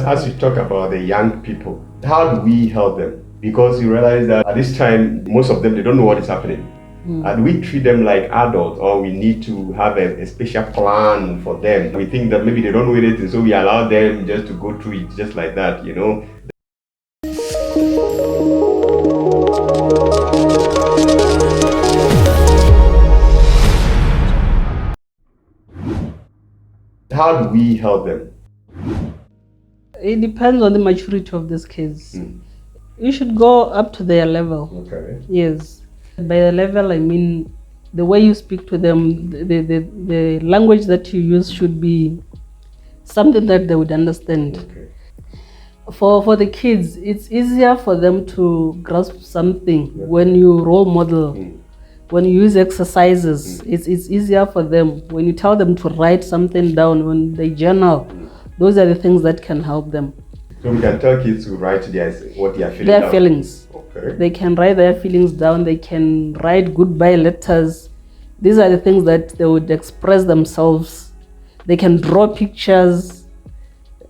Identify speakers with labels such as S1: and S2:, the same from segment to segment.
S1: As you talk about the young people, how do we help them? Because you realize that at this time, most of them, they don't know what is happening. And we treat them like adults, or we need to have a special plan for them. We think that maybe they don't know anything, so we allow them just to go through it just like that, you know. How do we help them?
S2: It depends on the maturity of these kids. You should go up to their level.
S1: Okay.
S2: Yes. By the level, I mean the way you speak to them, the language that you use should be something that they would understand.
S1: Okay.
S2: For the kids, it's easier for them to grasp something when you role model. When you use exercises, it's easier for them. When you tell them to write something down, when they journal, those are the things that can help them.
S1: So we can tell kids to write what they are feeling.
S2: Their feelings.
S1: Okay.
S2: They can write their feelings down. They can write goodbye letters. These are the things that they would express themselves. They can draw pictures,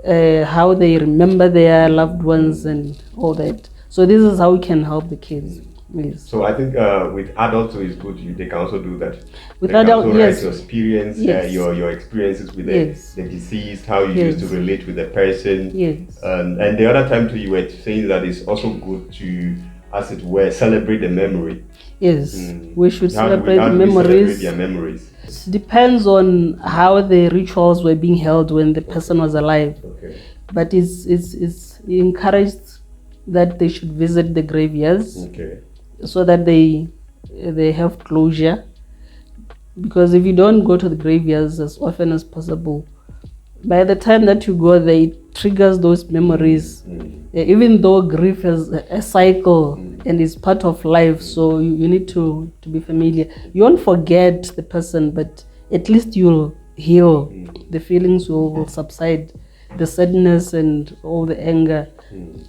S2: how they remember their loved ones and all that. So this is how we can help the kids. Yes.
S1: So I think with adults too is good. They can also do that.
S2: With
S1: they
S2: adults,
S1: can also
S2: yes.
S1: write your experience,
S2: Yes.
S1: Your experiences with
S2: Yes.
S1: the deceased, how you
S2: Yes.
S1: used to relate with the person.
S2: Yes.
S1: And the other time too, you were saying that it's also good to, as it were, celebrate the memory.
S2: Yes, we should
S1: How do we
S2: celebrate
S1: celebrate
S2: memories.
S1: their memories?
S2: It depends on how the rituals were being held when the person was alive.
S1: Okay.
S2: But it's encouraged that they should visit the graveyards.
S1: Okay.
S2: So that they have closure. Because if you don't go to the graveyards as often as possible, by the time that you go there, it triggers those memories. Even though grief is a cycle and is part of life, so you need to be familiar. You won't forget the person, but at least you'll heal. The feelings will subside, the sadness and all the anger.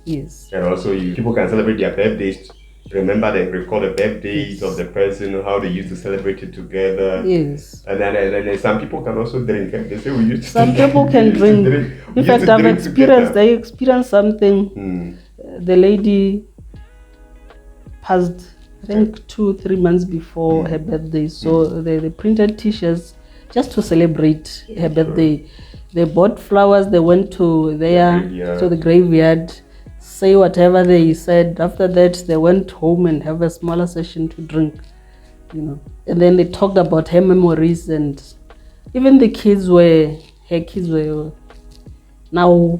S2: Yes.
S1: And also, people can celebrate their birthdays. Recall the birthdays of the person, how they used to celebrate it together.
S2: Yes.
S1: And then some people can also drink. They say we used to.
S2: Some people can drink. In fact, I experienced something. The lady passed, I think 2-3 months before her birthday. So they printed t-shirts just to celebrate her birthday. They bought flowers. They went to the graveyard. Say whatever they said. After that, they went home and have a smaller session to drink, and then they talked about her memories, and even her kids were now,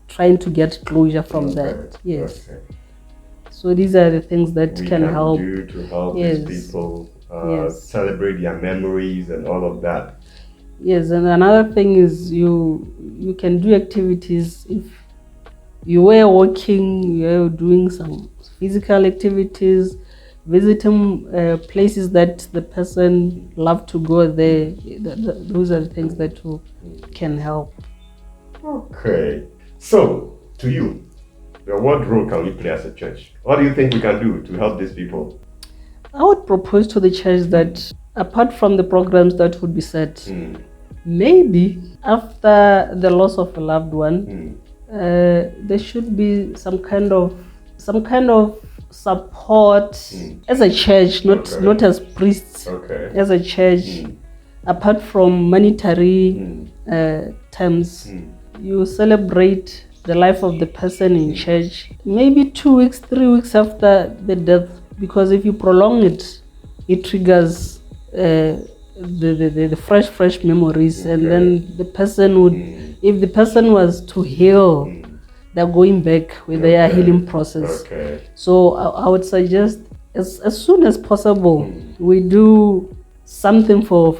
S2: trying to get closure from that. Yes. Okay. So these are the things that
S1: we
S2: can help.
S1: Do to help these people celebrate their memories and all of that.
S2: Yes, and another thing is you can do activities if you were walking, you were doing some physical activities, visiting places that the person loved to go there. Those are the things that can help.
S1: Okay. So, to you, what role can we play as a church? What do you think we can do to help these people?
S2: I would propose to the church that apart from the programs that would be set, maybe after the loss of a loved one, there should be some kind of support as a church, not as priests.
S1: Okay.
S2: As a church, apart from monetary terms, you celebrate the life of the person in church. Maybe 2 weeks, 3 weeks after the death, because if you prolong it, it triggers the fresh memories, and then the person would, if the person was to heal, they're going back with their healing process.
S1: Okay.
S2: So I would suggest as soon as possible we do something for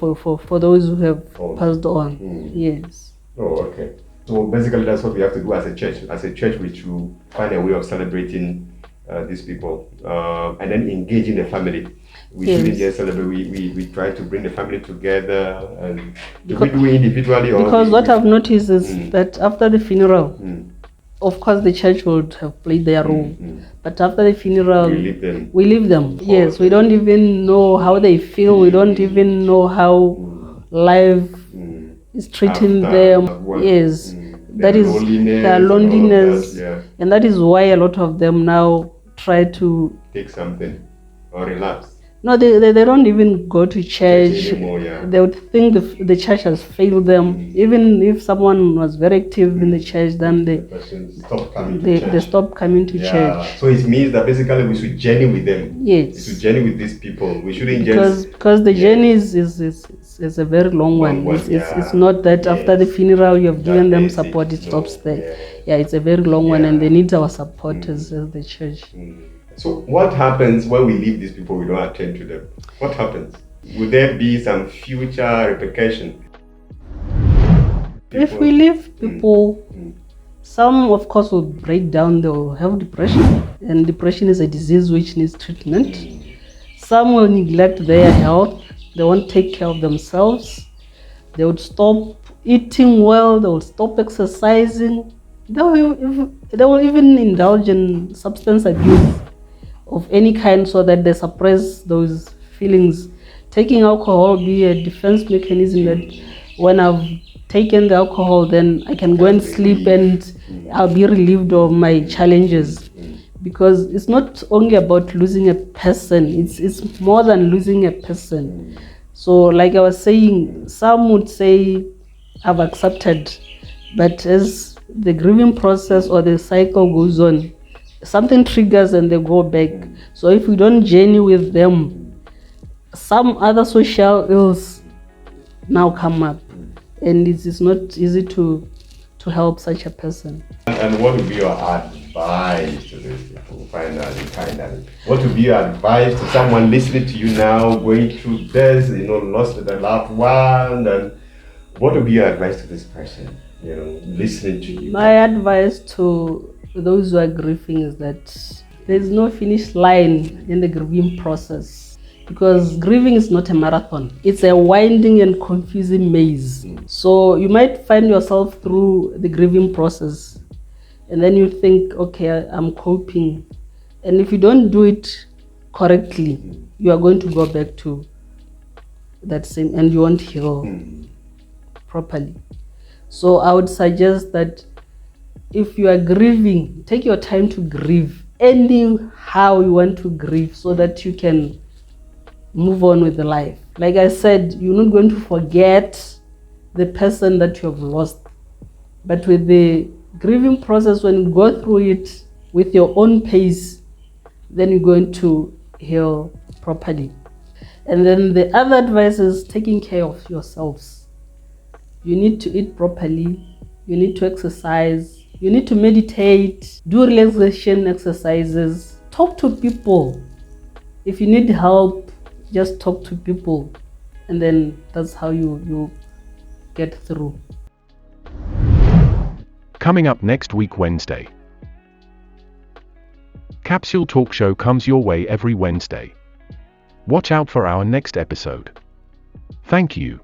S2: those who have passed on. Yes.
S1: Oh, okay. So basically that's what we have to do as a church. As a church, we should find a way of celebrating these people and then engaging the family. We shouldn't just celebrate. We try to bring the family together. And do we do it individually?
S2: Because what I've noticed is that after the funeral, of course the church would have played their role. But after the funeral, we leave them. Yes, we don't even know how they feel. We don't even know how life is treating them. Yes. that is their loneliness, and that is why a lot of them now try to
S1: take something or relapse.
S2: No, they don't even go to church
S1: anymore.
S2: They would think the church has failed them. Even if someone was very active in the church, then they stop coming to church.
S1: So it means that basically we should journey with them.
S2: Yes.
S1: We should journey with these people. We shouldn't
S2: because the journey is a very long one. It's not that after the funeral you have given them support, it stops there. Yeah, it's a very long one, and they need our support as the church.
S1: So what happens when we leave these people, we don't attend to them? What happens? Will there be some future repercussion?
S2: If we leave people, some of course will break down, they will have depression, and depression is a disease which needs treatment. Some will neglect their health, they won't take care of themselves, they would stop eating well, they will stop exercising, they will even indulge in substance abuse of any kind so that they suppress those feelings. Taking alcohol will be a defense mechanism that when I've taken the alcohol, then I can go and sleep and I'll be relieved of my challenges. Because it's not only about losing a person, it's more than losing a person. So like I was saying, some would say I've accepted, but as the grieving process or the cycle goes on, something triggers and they go back. So if we don't journey with them, some other social ills now come up, and it's not easy to help such a person.
S1: And what would be your advice to these people? Finally, what would be your advice to someone listening to you now, going through this, lost a loved one, and what would be your advice to this person, listening to you?
S2: My advice to those who are grieving is that there's no finish line in the grieving process, because grieving is not a marathon. It's a winding and confusing maze. So you might find yourself through the grieving process and then you think, okay, I'm coping. And if you don't do it correctly, you are going to go back to that same, and you won't heal properly. So I would suggest that if you are grieving, take your time to grieve anyhow you want to grieve, so that you can move on with the life. Like I said, you're not going to forget the person that you have lost, but with the grieving process, when you go through it with your own pace, then you're going to heal properly. And then the other advice is taking care of yourselves. You need to eat properly, you need to exercise, you need to meditate, do relaxation exercises, talk to people. If you need help, just talk to people, and then that's how you get through.
S3: Coming up next week, Wednesday. Capsule Talk Show comes your way every Wednesday. Watch out for our next episode. Thank you.